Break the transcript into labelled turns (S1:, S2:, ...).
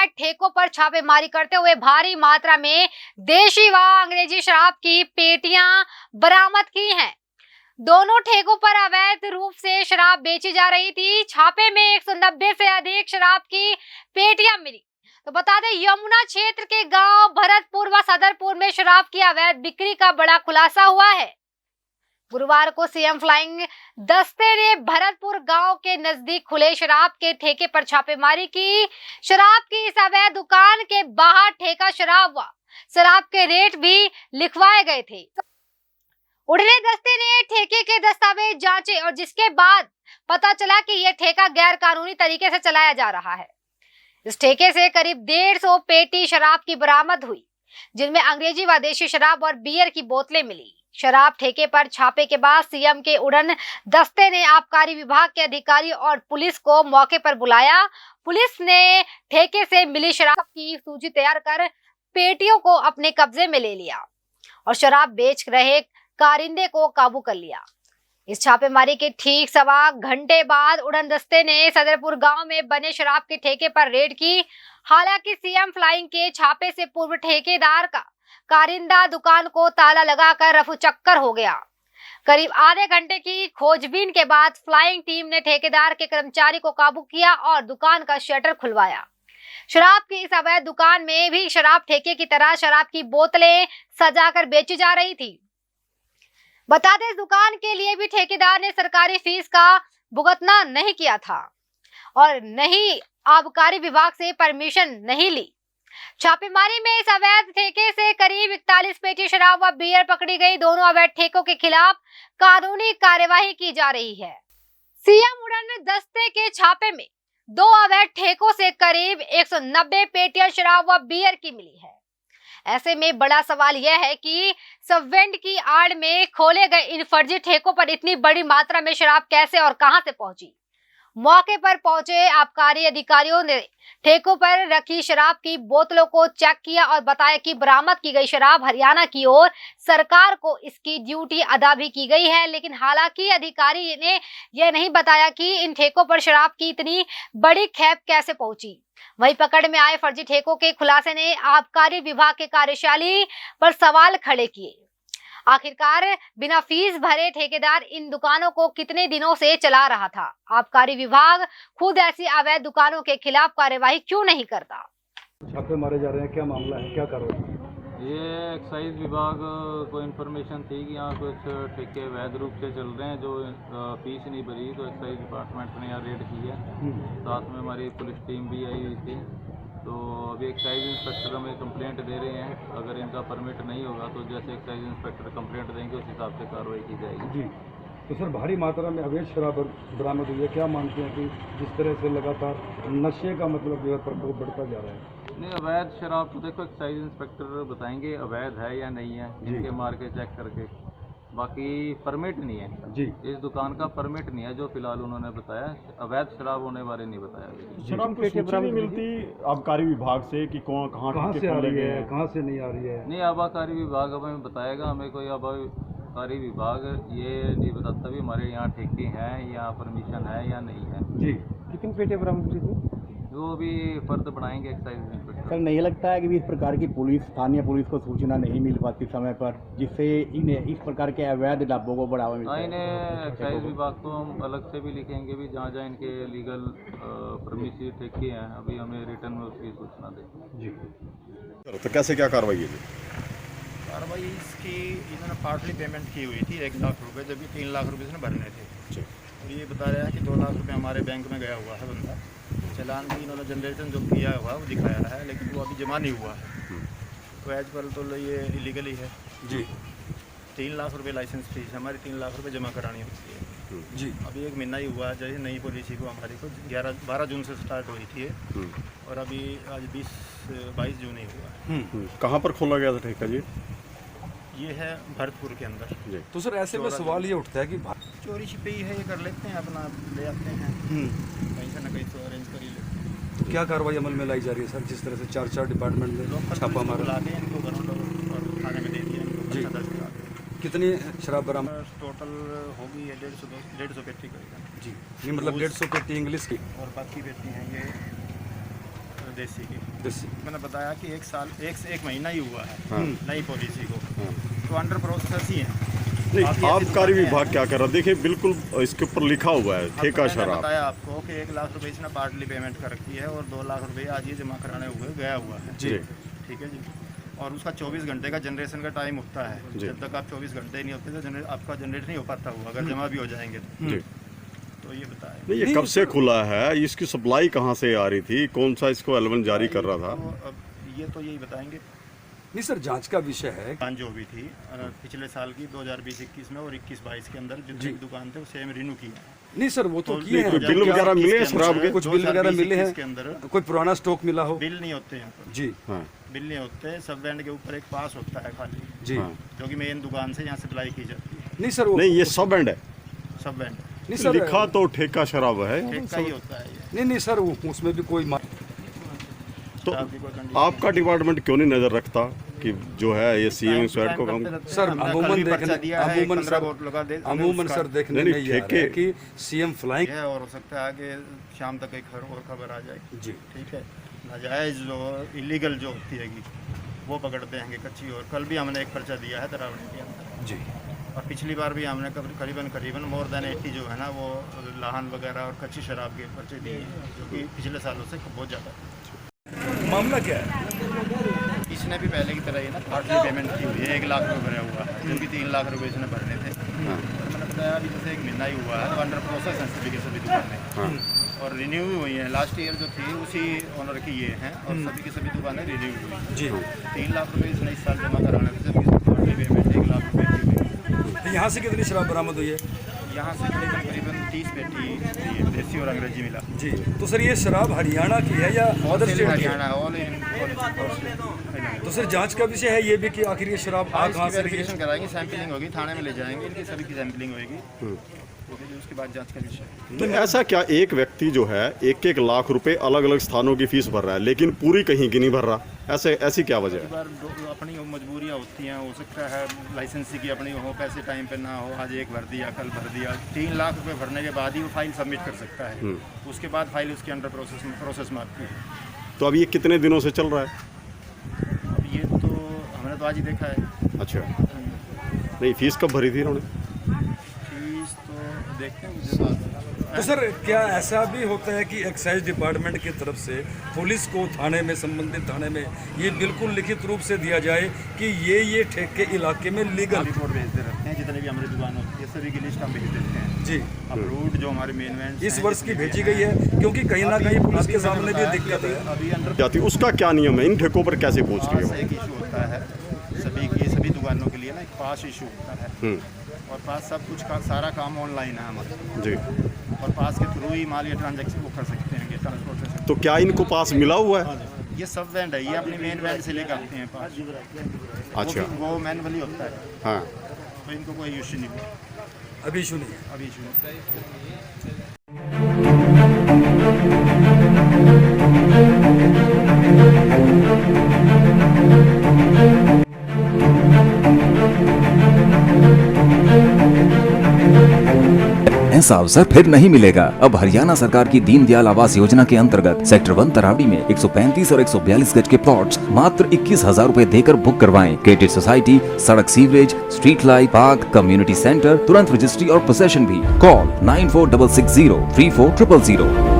S1: अवैध ठेकों पर छापेमारी करते हुए भारी मात्रा में देशी व अंग्रेजी शराब की पेटियां बरामद की हैं। दोनों ठेकों पर अवैध रूप से शराब बेची जा रही थी। छापे में 190 से अधिक शराब की पेटियां मिली। तो बता दें, यमुना क्षेत्र के गांव भरतपुर व सदरपुर में शराब की अवैध बिक्री का बड़ा खुलासा हुआ है। गुरुवार को सीएम फ्लाइंग दस्ते ने भरतपुर गांव के नजदीक खुले शराब के ठेके पर छापेमारी की। शराब की इस अवैध दुकान के बाहर ठेका शराब व शराब के रेट भी लिखवाए गए थे। उड़ने दस्ते ने ठेके के दस्तावेज जांचे और जिसके बाद पता चला कि यह ठेका गैर कानूनी तरीके से चलाया जा रहा है। इस ठेके से करीब 150 पेटी शराब की बरामद हुई, जिनमें अंग्रेजी व देशी शराब और बियर की बोतलें मिली। शराब ठेके पर छापे के बाद सीएम के उड़न दस्ते ने आबकारी विभाग के अधिकारी और पुलिस को मौके पर बुलाया। पुलिस ने ठेके से मिली शराब की सूची तैयार कर पेटियों को अपने कब्जे में ले लिया और शराब बेच रहे कारिंदे को काबू कर लिया। इस छापेमारी के ठीक सवा घंटे बाद उड़न दस्ते ने सदरपुर गांव में बने शराब के ठेके पर रेड की। हालांकि सीएम फ्लाइंग के छापे से पूर्व ठेकेदार का कारिंदा दुकान को ताला लगाकर रफूचक्कर हो गया। करीब आधे घंटे की खोजबीन के बाद फ्लाइंग टीम ने ठेकेदार के कर्मचारी को काबू किया और दुकान का शटर खुलवाया। शराब की इस अवैध दुकान में भी शराब ठेके की तरह शराब की बोतलें सजाकर बेची जा रही थी। बता दें, इस दुकान के लिए भी ठेकेदार ने सरकारी फीस का भुगतना नहीं किया था और नहीं आबकारी विभाग से परमिशन नहीं ली। छापेमारी में इस अवैध ठेके से करीब 41 पेटी शराब व बियर पकड़ी गई। दोनों अवैध ठेकों के खिलाफ कानूनी कार्यवाही की जा रही है। सीएम उड़न दस्ते के छापे में 2 अवैध ठेकों से करीब 190 पेटियां शराब व बियर की मिली है। ऐसे में बड़ा सवाल यह है कि सबवेंट की आड़ में खोले गए इन फर्जी ठेकों पर इतनी बड़ी मात्रा में शराब कैसे और कहां से पहुंची। मौके पर पहुंचे आबकारी अधिकारियों ने ठेकों पर रखी शराब की बोतलों को चेक किया और बताया कि बरामद की गई शराब हरियाणा की ओर सरकार को इसकी ड्यूटी अदा भी की गई है। लेकिन हालांकि अधिकारी ने यह नहीं बताया कि इन ठेकों पर शराब की इतनी बड़ी खेप कैसे पहुंची। वहीं पकड़ में आए फर्जी ठेकों के खुलासे ने आबकारी विभाग के कार्यशैली पर सवाल खड़े किए। आखिरकार बिना फीस भरे ठेकेदार इन दुकानों को कितने दिनों से चला रहा था। आबकारी विभाग खुद ऐसी अवैध दुकानों के खिलाफ कार्यवाही क्यों नहीं करता।
S2: छापे मारे जा रहे हैं, क्या मामला है, क्या कार्रवाई?
S3: ये एक्साइज विभाग को इन्फॉर्मेशन थी कि यहाँ कुछ ठेके वैध रूप से चल रहे हैं जो फीस नहीं भरी, तो एक्साइज डिपार्टमेंट ने यहाँ रेड की है। साथ में हमारी पुलिस टीम भी आई हुई थी। तो अभी एक्साइज इंस्पेक्टर हमें कंप्लेंट दे रहे हैं। अगर इनका परमिट नहीं होगा तो जैसे एक्साइज इंस्पेक्टर कंप्लेंट देंगे उस हिसाब से कार्रवाई की जाएगी। जी,
S2: तो सर भारी मात्रा में अवैध शराब बरामद हुई है, क्या मानते हैं कि जिस तरह से लगातार नशे का मतलब जो है प्रकोप बढ़ता जा रहा है?
S3: नहीं, अवैध शराब तो देखो एक्साइज इंस्पेक्टर बताएंगे अवैध है या नहीं है, इनके मार के चेक करके। बाकी परमिट नहीं है जी, इस दुकान का परमिट नहीं है जो फिलहाल उन्होंने बताया। अवैध शराब होने बारे नहीं बताया।
S4: शराब की सूची नहीं मिलती आबकारी विभाग से कि कौन कहाँ
S2: से आ रही है, कहाँ से नहीं आ रही है?
S3: नहीं, आबकारी विभाग हमें बताएगा। हमें कोई आबकारी विभाग ये नहीं बताता भी हमारे यहाँ ठेके हैं या परमिशन है या नहीं है। जी,
S4: कितनी पेटियां बरामद हुई थी?
S3: जो भी फर्द बनाएंगे एक्साइज इंस्पेक्टर।
S4: सर, नहीं लगता है कि इस प्रकार की स्थानीय पुलिस को सूचना नहीं मिल पाती समय पर, जिससे इन्हें इस प्रकार के अवैध ढाबों को बढ़ावा मिलता है?
S3: इन्हें एक्साइज विभाग को हम अलग से भी लिखेंगे भी जहाँ जहाँ इनके लीगल परमिशन ठेके हैं, अभी हमें रिटर्न में उसकी सूचना दें।
S4: जी, तो कैसे क्या कार्रवाई है?
S5: कार्रवाई इसकी इन्होंने पार्टली पेमेंट की हुई थी 1 लाख रुपए, जबकि 3 लाख रुपए इसने भरने थे। तो ये बता रहा है कि 2 लाख रुपए हमारे बैंक में गया हुआ है बंदा। चालान भी इन्होंने जनरेशन जो किया हुआ वो दिखाया रहा है, लेकिन वो अभी जमा नहीं हुआ है। तो एज पर तो ये इलीगल ही है जी। 3 लाख रुपए लाइसेंस फीस हमारी 3 लाख रुपए जमा करानी होती है जी। अभी 1 महीना ही हुआ है जैसे नई पॉलिसी को हमारी को 12 जून से स्टार्ट हुई थी और अभी आज 22 जून ही हुआ है।
S4: कहाँ पर खोला गया था ठेका जी?
S5: ये है भरतपुर के अंदर।
S2: तो सर ऐसे में सवाल ये उठता है कि
S5: चोरी छिपी है, ये कर लेते हैं, अपना ले आते हैं कहीं से न कहीं तो अरेंज कर ही लेते हैं।
S2: तो क्या कार्रवाई अमल में लाई जा रही है सर, जिस तरह से 4 डिपार्टमेंट में छापा मारा?
S5: ला के इनको घरों और थाने में दे दिया जी।
S2: कितनी शराब बरामद?
S5: टोटल होगी 150 पेटी करेगा जी।
S2: ये मतलब 150 पेटी इंग्लिश की
S5: और बाकी पेटी हैं ये देसी की।
S2: देसी।
S5: मैंने बताया कि एक महीना ही हुआ है
S6: हाँ।
S5: नई पॉलिसी को, तो अंडर प्रोसेस ही है।
S6: नहीं,
S5: बाकी ऐसी
S6: आबकारी
S5: दुकानें
S6: विभाग
S5: हैं।
S6: क्या कर रहा है? देखिए बिल्कुल इसके ऊपर लिखा हुआ है ठेका
S5: मैंने
S6: शराब।
S5: बताया आपको कि 1 लाख रुपए इसने पार्टली पेमेंट कर रखी है और 2 लाख रुपए आज ये जमा कराने हुए गया हुआ है।
S6: जी।
S5: ठीक है जी। और उसका 24 घंटे का जनरेशन का टाइम होता है।
S6: जी।
S5: जब तक आप 24 घंटे नहीं होते तो आपका जनरेट नहीं हो पाता हुआ, अगर जमा भी हो जाएंगे
S6: जी।
S5: तो ये बताएं।
S6: नहीं, ये कब से खुला है? इसकी सप्लाई कहाँ से आ रही थी? कौन सा इसको एलवन जारी कर रहा था?
S5: तो अब ये तो यही बताएंगे।
S2: नहीं सर, जांच का विषय है।
S5: दुकान जो भी थी पिछले साल की 2020-21 में और 21-22 के अंदर जितनी भी दुकान थे वो सेम रिन्यू की है।
S2: नहीं सर, वो तो किए
S6: कोई
S2: हैं।
S6: बिल वगैरह मिले हैं शराब के?
S2: कुछ बिल वगैरह मिले हैं,
S5: के अंदर
S2: कोई पुराना स्टॉक मिला हो?
S5: बिल नहीं होते हैं।
S2: जी
S6: हाँ
S5: बिल नहीं होते। सब बैंड के ऊपर एक पास होता है खाली,
S2: जी।
S6: हाँ।
S5: जो कि मेन दुकान से यहाँ सप्लाई की जाती है।
S2: नहीं सर, वो
S6: नहीं, ये सब एंड है।
S5: सब बैंड
S2: नहीं सर,
S6: लिखा तो ठेका शराब है।
S5: ठेका ही होता है ये।
S2: नहीं सर, उसमें भी कोई
S6: तो
S5: शराब की कोई कंडीशन
S6: आपका डिपार्टमेंट क्यों नहीं नजर रखता कि जो है ये सीएम स्वेट को काम?
S2: सर अमूमन देखने अमूमन सर देखने
S6: नहीं,
S2: में ये आ रहा है कि सीएम फ्लाइंग
S5: है और हो सकता है कि शाम तक एक और खबर आ जाए।
S2: जी।
S5: ठीक है। नाजायज जो इलीगल जो होती है वो पकड़ते हैं कच्ची। और कल भी हमने एक पर्चा दिया है तरावड़ी के अंदर
S2: जी।
S5: और पिछली बार भी हमने करीबन मोर देन 80 जो है ना वो लाहन वगैरह और कच्ची शराब के पर्चे दिए हैं, जो कि पिछले सालों से बहुत ज़्यादा है।
S2: मामला क्या है?
S5: इसने भी पहले की तरह ही ना पार्टली पेमेंट की हुई है। 1 लाख रुपये भरा हुआ है, जबकि 3 लाख रुपये इसने भरने थे। और मैंने बताया अभी जैसे 1 महीना ही हुआ है, तो अंडर प्रोसेस है सभी के सभी दुकानें और रिन्यू भी हुई हैं। लास्ट ईयर जो थी उसी ऑनर की ये हैं और सभी की सभी दुकानें रिन्यू हुई हैं।
S2: जी।
S5: 3 लाख रुपये इसने इस साल जमा कराने थे, जबकि पार्टली पेमेंट 1 लाख रुपये की हुई।
S2: तो यहाँ से कितनी शराब बरामद हुई है?
S5: यहाँ से करीबन 30 पेटी ये देसी और अंग्रेजी मिला।
S2: जी। तो सर ये शराब हरियाणा की है या अदर स्टेट की है?
S5: Haryana all in.
S2: तो सर जांच का विषय है ये भी कि आखिर ये शराब आ कहाँ से रही है?
S5: वेरिफिकेशन कराएंगे, सैंपलिंग होगी, थाने में ले जाएंगे, इनकी सभी की सैंपलिंग होगी। उसके बाद जांच का विषय।
S6: तो ऐसा क्या एक व्यक्ति जो है 1-1 लाख रुपए अलग अलग स्थानों की फीस भर रहा है, लेकिन पूरी कहीं की नहीं भर रहा? ऐसी क्या वजह है?
S5: बार अपनी मजबूरियाँ होती हैं, हो सकता है लाइसेंसी की अपनी हो, पैसे टाइम पे ना हो, आज एक भर दिया कल भर दिया। 3 लाख रुपए भरने के बाद ही वो फाइल सबमिट कर सकता है। उसके बाद फाइल उसके अंडर प्रोसेस में आती है।
S6: तो अब ये कितने दिनों से चल रहा है?
S5: अब ये तो हमने तो आज ही देखा है।
S6: अच्छा, नहीं फीस कब भरी थी इन्होंने?
S5: फीस तो देखते हैं मुझे।
S2: तो सर क्या ऐसा भी होता है कि एक्साइज डिपार्टमेंट की तरफ से पुलिस को थाने में, संबंधित थाने में ये बिल्कुल लिखित रूप से दिया जाए कि ये ठेके इलाके में लीगल?
S5: रिपोर्ट भेजते रहते हैं, जितने भी हमारी दुकान होती है सभी की लिस्ट हम भेज देते हैं।
S2: जी।
S5: अप्रूव्ड जो हमारे मेन वैन
S2: इस वर्ष की भेजी गई है, क्योंकि कहीं ना कहीं पुलिस के सामने भी दिक्कत है।
S5: अभी अंडर
S6: जाती उसका क्या नियम है? इन ठेकों पर कैसे पहुंच रही
S5: पास
S6: है?
S5: एक इशू होता है सभी दुकानों के लिए ना, एक पास इशू होता है। और पास सब कुछ का सारा काम ऑनलाइन है हमारा
S6: जी।
S5: और पास के थ्रू ही माल या ट्रांजैक्शन वो कर सकते हैं ट्रांसपोर्टेशन।
S6: तो क्या इनको पास मिला हुआ है?
S5: ये सब वैंड है, ये अपनी मेन वैन से लेकर आते हैं पास।
S6: अच्छा।
S5: वो मैनुअली होता है,
S6: हाँ।
S5: तो इनको कोई इशू नहीं है।
S2: अभी इशू नहीं है।
S5: अभी इशू नहीं।
S7: ऐसा अवसर फिर नहीं मिलेगा। अब हरियाणा सरकार की दीनदयाल आवास योजना के अंतर्गत सेक्टर 1 तरावड़ी में 135 और 142 गज के प्लॉट्स मात्र 21,000 रुपए देकर बुक करवाएं। क्रिएटिव सोसाइटी, सड़क, sewerage, street light, park, community centre, तुरंत रजिस्ट्री और पोसेशन भी। कॉल 9466034000।